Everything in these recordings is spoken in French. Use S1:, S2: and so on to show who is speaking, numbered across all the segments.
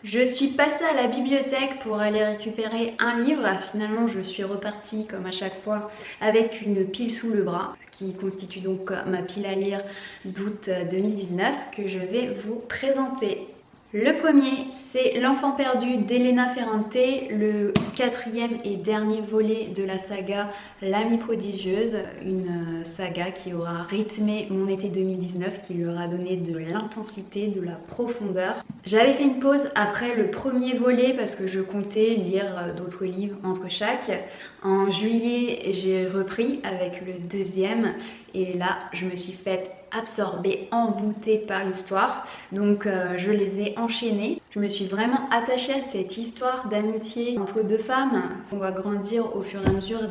S1: Je suis passée à la bibliothèque pour aller récupérer un livre. Finalement, je suis repartie, comme à chaque fois, avec une pile sous le bras, qui constitue donc ma pile à lire d'août 2019, que je vais vous présenter. Le premier, c'est L'Enfant perdu d'Elena Ferrante, le quatrième et dernier volet de la saga L'Amie prodigieuse, une saga qui aura rythmé mon été 2019, qui lui aura donné de l'intensité, de la profondeur. J'avais fait une pause après le premier volet parce que je comptais lire d'autres livres entre chaque. En juillet, j'ai repris avec le deuxième et là, je me suis faite absorbée, envoûtée par l'histoire. Donc je les ai enchaînés. Je me suis vraiment attachée à cette histoire d'amitié entre deux femmes. On va grandir au fur et à mesure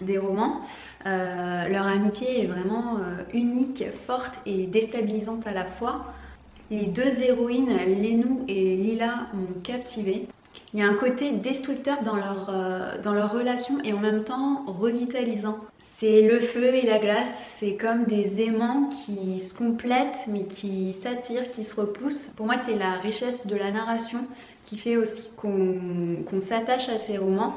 S1: des romans. Leur amitié est vraiment unique, forte et déstabilisante à la fois. Les deux héroïnes, Lénou et Lila, m'ont captivée. Il y a un côté destructeur dans leur relation et en même temps revitalisant. C'est le feu et la glace, c'est comme des aimants qui se complètent mais qui s'attirent, qui se repoussent. Pour moi, c'est la richesse de la narration qui fait aussi qu'on s'attache à ces romans,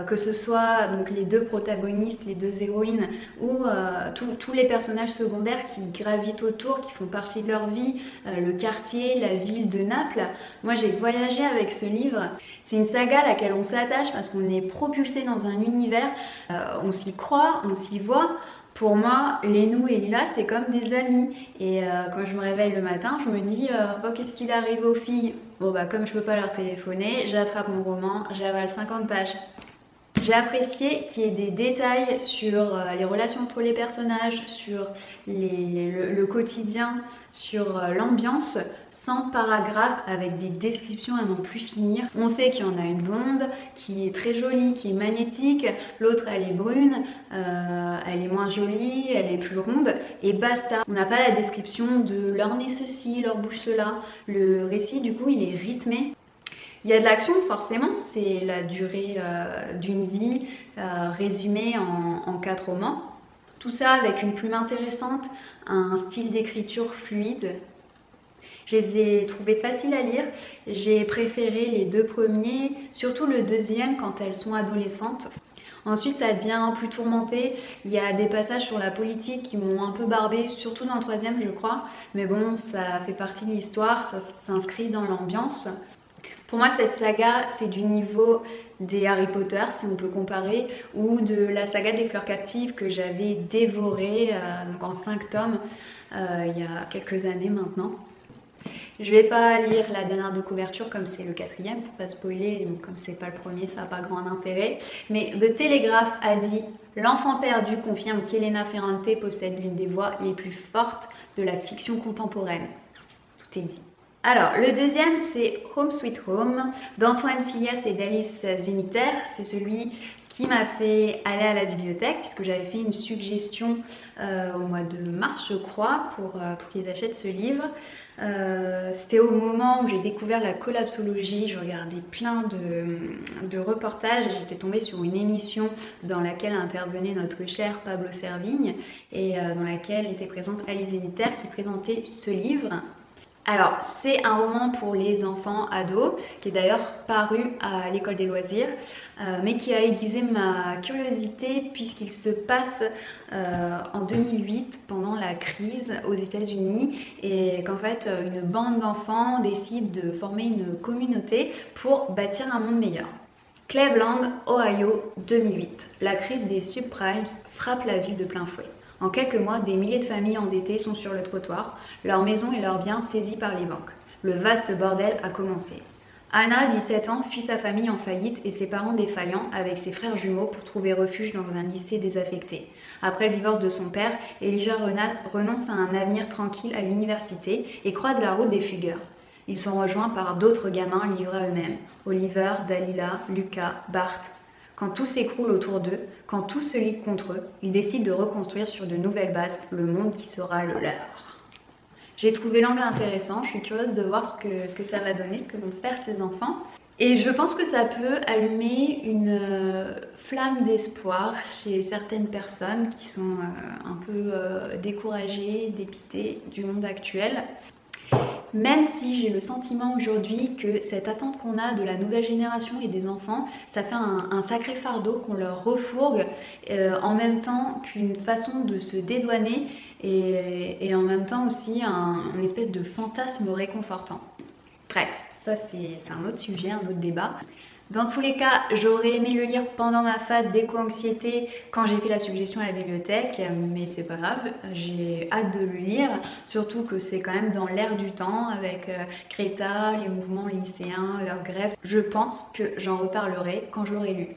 S1: que ce soit donc les deux protagonistes, les deux héroïnes ou tous les personnages secondaires qui gravitent autour, qui font partie de leur vie, le quartier, la ville de Naples. Moi, j'ai voyagé avec ce livre. C'est une saga à laquelle on s'attache parce qu'on est propulsé dans un univers, on s'y croit, on s'y voit. Pour moi, Lénou et Lila, c'est comme des amis. Et quand je me réveille le matin, je me dis oh, qu'est-ce qu'il arrive aux filles? Bon bah comme je peux pas leur téléphoner, j'attrape mon roman, j'avale 50 pages. J'ai apprécié qu'il y ait des détails sur les relations entre les personnages, sur le quotidien, sur l'ambiance, sans paragraphe, avec des descriptions à n'en plus finir. On sait qu'il y en a une blonde qui est très jolie, qui est magnétique, l'autre elle est brune, elle est moins jolie, elle est plus ronde, et basta. On n'a pas la description de leur nez ceci, leur bouche cela. Le récit du coup il est rythmé. Il y a de l'action forcément, c'est la durée d'une vie résumée en 4 romans. Tout ça avec une plume intéressante, un style d'écriture fluide. Je les ai trouvés faciles à lire, j'ai préféré les 2 premiers, surtout le deuxième quand elles sont adolescentes. Ensuite, ça devient plus tourmenté. Il y a des passages sur la politique qui m'ont un peu barbé, surtout dans le 3e, je crois. Mais bon, ça fait partie de l'histoire, ça s'inscrit dans l'ambiance. Pour moi, cette saga, c'est du niveau des Harry Potter, si on peut comparer, ou de la saga des Fleurs captives que j'avais dévorée donc en 5 tomes il y a quelques années maintenant. Je vais pas lire la dernière de couverture comme c'est le 4e pour pas spoiler, donc comme c'est pas le premier, ça n'a pas grand intérêt. Mais The Telegraph a dit « L'Enfant perdu confirme qu'Elena Ferrante possède l'une des voix les plus fortes de la fiction contemporaine. » Tout est dit. Alors, le deuxième, c'est Home Sweet Home d'Antoine Filias et d'Alice Zeniter. C'est celui qui m'a fait aller à la bibliothèque puisque j'avais fait une suggestion au mois de mars, je crois, pour qu'ils achètent ce livre. C'était au moment où j'ai découvert la collapsologie, je regardais plein de reportages et j'étais tombée sur une émission dans laquelle intervenait notre cher Pablo Servigne et dans laquelle était présente Alice Zeniter qui présentait ce livre. Alors, c'est un roman pour les enfants ados, qui est d'ailleurs paru à l'école des loisirs, mais qui a aiguisé ma curiosité puisqu'il se passe en 2008 pendant la crise aux États-Unis et qu'en fait une bande d'enfants décide de former une communauté pour bâtir un monde meilleur. Cleveland, Ohio, 2008. La crise des subprimes frappe la ville de plein fouet. En quelques mois, des milliers de familles endettées sont sur le trottoir, leurs maisons et leurs biens saisis par les banques. Le vaste bordel a commencé. Anna, 17 ans, fuit sa famille en faillite et ses parents défaillants avec ses frères jumeaux pour trouver refuge dans un lycée désaffecté. Après le divorce de son père, Elijah renonce à un avenir tranquille à l'université et croise la route des fugueurs. Ils sont rejoints par d'autres gamins livrés à eux-mêmes. Oliver, Dalila, Lucas, Bart. Quand tout s'écroule autour d'eux, quand tout se lie contre eux, ils décident de reconstruire sur de nouvelles bases le monde qui sera le leur. J'ai trouvé l'angle intéressant, je suis curieuse de voir ce que ça va donner, ce que vont faire ces enfants. Et je pense que ça peut allumer une flamme d'espoir chez certaines personnes qui sont un peu découragées, dépitées du monde actuel. même si j'ai le sentiment aujourd'hui que cette attente qu'on a de la nouvelle génération et des enfants, ça fait un sacré fardeau qu'on leur refourgue, en même temps qu'une façon de se dédouaner et en même temps aussi un espèce de fantasme réconfortant. Bref, ça c'est un autre sujet, un autre débat. Dans tous les cas, j'aurais aimé le lire pendant ma phase d'éco-anxiété quand j'ai fait la suggestion à la bibliothèque, mais c'est pas grave, j'ai hâte de le lire, surtout que c'est quand même dans l'air du temps avec Greta, les mouvements lycéens, leurs grèves. Je pense que j'en reparlerai quand je l'aurai lu.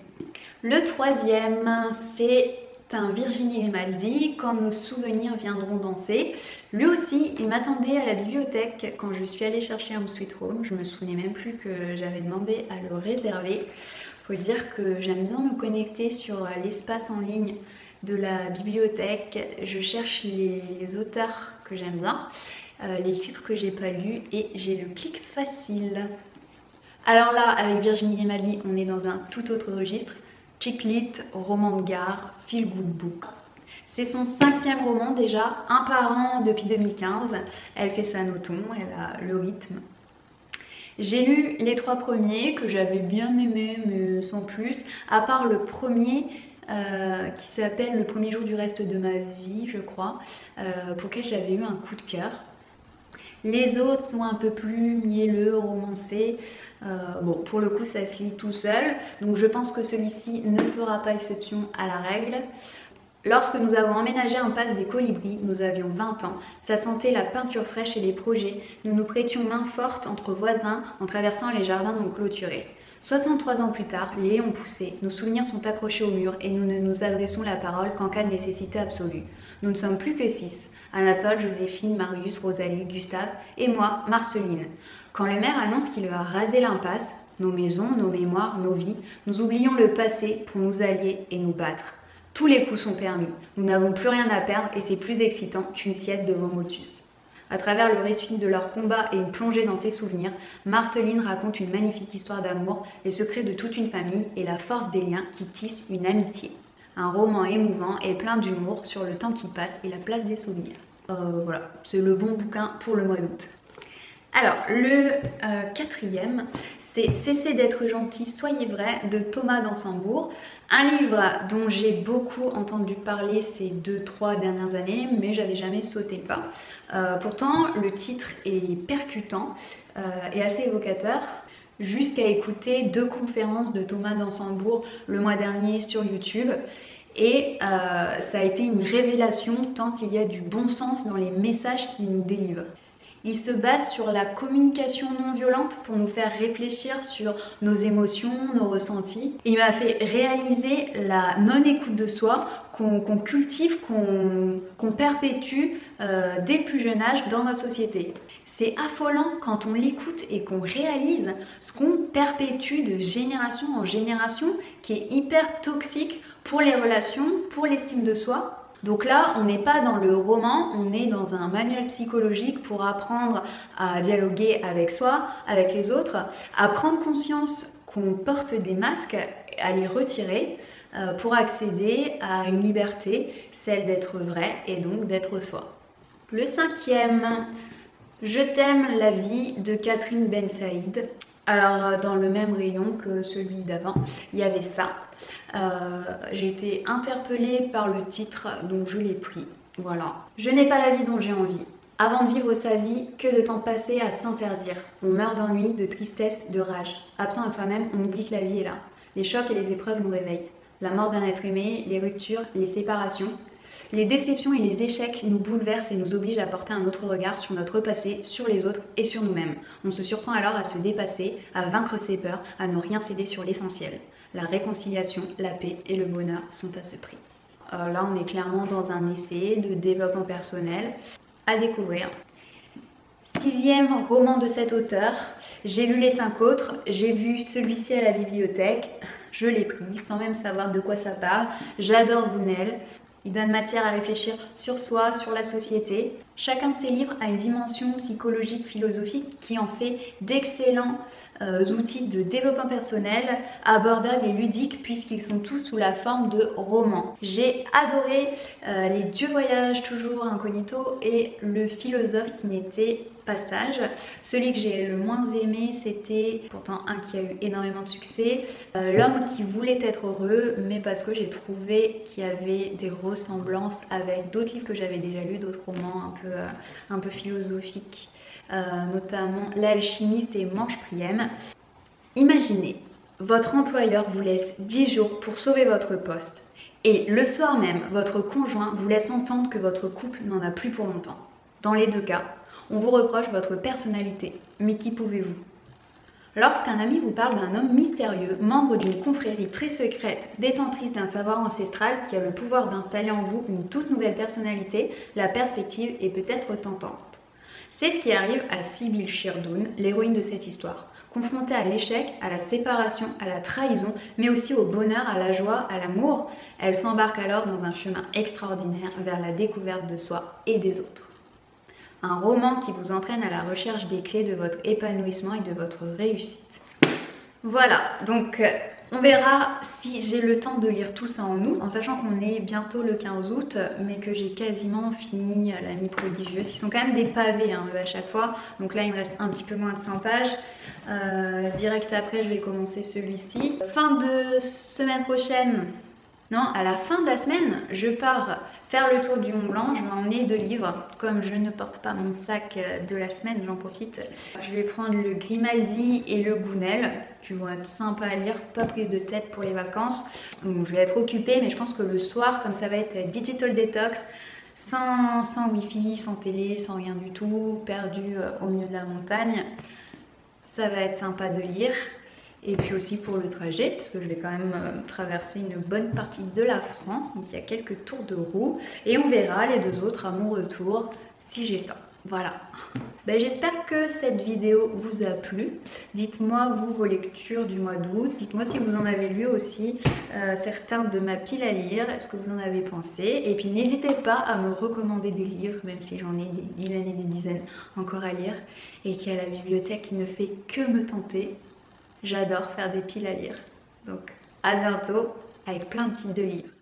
S1: Le troisième, c'est un Virginie Grimaldi, Quand nos souvenirs viendront danser. Lui aussi, il m'attendait à la bibliothèque quand je suis allée chercher Home Sweet Home. Je me souvenais même plus que j'avais demandé à le réserver. Faut dire que j'aime bien me connecter sur l'espace en ligne de la bibliothèque. Je cherche les auteurs que j'aime bien, les titres que j'ai pas lus et j'ai le clic facile. Alors là, avec Virginie Grimaldi, on est dans un tout autre registre. Chick lit, roman de gare, feel good book. C'est son 5e roman déjà, un par an depuis 2015. Elle fait ça noton, elle a le rythme. J'ai lu les 3 premiers que j'avais bien aimés, mais sans plus, à part le premier qui s'appelle Le premier jour du reste de ma vie, je crois, pour lequel j'avais eu un coup de cœur. Les autres sont un peu plus mielleux, romancés. Bon, pour le coup, ça se lit tout seul. Donc je pense que celui-ci ne fera pas exception à la règle. Lorsque nous avons emménagé un Passe des Colibris, nous avions 20 ans. Ça sentait la peinture fraîche et les projets. Nous nous prêtions main forte entre voisins en traversant les jardins non clôturés. 63 ans plus tard, les haies ont poussé, nos souvenirs sont accrochés au mur et nous ne nous adressons la parole qu'en cas de nécessité absolue. Nous ne sommes plus que 6. Anatole, Joséphine, Marius, Rosalie, Gustave et moi, Marceline. Quand le maire annonce qu'il va raser l'impasse, nos maisons, nos mémoires, nos vies, nous oublions le passé pour nous allier et nous battre. Tous les coups sont permis, nous n'avons plus rien à perdre et c'est plus excitant qu'une sieste devant Motus. À travers le récit de leur combat et une plongée dans ses souvenirs, Marceline raconte une magnifique histoire d'amour, les secrets de toute une famille et la force des liens qui tissent une amitié. Un roman émouvant et plein d'humour sur le temps qui passe et la place des souvenirs. Voilà, c'est le bon bouquin pour le mois d'août. Alors, le 4e, c'est Cessez d'être gentil, soyez vrai de Thomas d'Ansembourg. Un livre dont j'ai beaucoup entendu parler ces 2-3 dernières années, mais j'avais jamais sauté le pas. Pourtant, le titre est percutant et assez évocateur. Jusqu'à écouter 2 conférences de Thomas d'Ansembourg le mois dernier sur YouTube. Et ça a été une révélation tant il y a du bon sens dans les messages qu'il nous délivre. Il se base sur la communication non violente pour nous faire réfléchir sur nos émotions, nos ressentis. Il m'a fait réaliser la non-écoute de soi qu'on cultive, qu'on perpétue dès le plus jeune âge dans notre société. C'est affolant quand on l'écoute et qu'on réalise ce qu'on perpétue de génération en génération, qui est hyper toxique pour les relations, pour l'estime de soi. Donc là, on n'est pas dans le roman, on est dans un manuel psychologique pour apprendre à dialoguer avec soi, avec les autres, à prendre conscience qu'on porte des masques, à les retirer pour accéder à une liberté, celle d'être vrai et donc d'être soi. Le 5e, Je t'aime la vie de Catherine Ben Saïd. Alors dans le même rayon que celui d'avant, il y avait ça. J'ai été interpellée par le titre, donc je l'ai pris. Voilà. Je n'ai pas la vie dont j'ai envie. Avant de vivre sa vie, que de temps passé à s'interdire. On meurt d'ennui, de tristesse, de rage. Absent à soi-même, on oublie que la vie est là. Les chocs et les épreuves nous réveillent. La mort d'un être aimé, les ruptures, les séparations. Les déceptions et les échecs nous bouleversent et nous obligent à porter un autre regard sur notre passé, sur les autres et sur nous-mêmes. On se surprend alors à se dépasser, à vaincre ses peurs, à ne rien céder sur l'essentiel. La réconciliation, la paix et le bonheur sont à ce prix. Là, on est clairement dans un essai de développement personnel à découvrir. 6e roman de cet auteur. J'ai lu les 5 autres, j'ai vu celui-ci à la bibliothèque, je l'ai pris sans même savoir de quoi ça parle. J'adore Gounel. Il donne matière à réfléchir sur soi, sur la société. Chacun de ces livres a une dimension psychologique, philosophique qui en fait d'excellents outils de développement personnel, abordables et ludiques puisqu'ils sont tous sous la forme de romans. J'ai adoré Les Dieux voyagent toujours incognito et Le philosophe qui n'était pas sage. Celui que j'ai le moins aimé, c'était pourtant un qui a eu énormément de succès, L'homme qui voulait être heureux, mais parce que j'ai trouvé qu'il y avait des ressemblances avec d'autres livres que j'avais déjà lus, d'autres romans un peu philosophiques, notamment L'Alchimiste et Manche Prième. Imaginez, votre employeur vous laisse 10 jours pour sauver votre poste et le soir même, votre conjoint vous laisse entendre que votre couple n'en a plus pour longtemps. Dans les deux cas, on vous reproche votre personnalité, mais qui pouvez-vous? Lorsqu'un ami vous parle d'un homme mystérieux, membre d'une confrérie très secrète, détentrice d'un savoir ancestral qui a le pouvoir d'installer en vous une toute nouvelle personnalité, la perspective est peut-être tentante. C'est ce qui arrive à Sybil Sheardon, l'héroïne de cette histoire. Confrontée à l'échec, à la séparation, à la trahison, mais aussi au bonheur, à la joie, à l'amour, elle s'embarque alors dans un chemin extraordinaire vers la découverte de soi et des autres. Un roman qui vous entraîne à la recherche des clés de votre épanouissement et de votre réussite. Voilà, donc on verra si j'ai le temps de lire tout ça en août, en sachant qu'on est bientôt le 15 août, mais que j'ai quasiment fini L'Amie prodigieuse. Ils sont quand même des pavés à chaque fois, donc là il me reste un petit peu moins de 100 pages. Direct après je vais commencer celui-ci. Fin de semaine prochaine, non, à la fin de la semaine, je pars faire le tour du Mont Blanc. Je vais emmener 2 livres. Comme je ne porte pas mon sac de la semaine, j'en profite. Je vais prendre le Grimaldi et le Gounel, qui vont être sympas à lire, pas prise de tête pour les vacances. Donc, je vais être occupée, mais je pense que le soir, comme ça va être digital detox, sans wifi, sans télé, sans rien du tout, perdu au milieu de la montagne, ça va être sympa de lire. Et puis aussi pour le trajet, parce que je vais quand même traverser une bonne partie de la France, donc il y a quelques tours de roue. Et on verra les 2 autres à mon retour, si j'ai le temps. Voilà. J'espère que cette vidéo vous a plu. Dites-moi vous vos lectures du mois d'août. Dites-moi si vous en avez lu aussi certains de ma pile à lire. Est-ce que vous en avez pensé? Et puis n'hésitez pas à me recommander des livres, même si j'en ai des dizaines et des dizaines encore à lire. Et qu'il y a la bibliothèque qui ne fait que me tenter. J'adore faire des piles à lire. Donc à bientôt avec plein de titres de livres.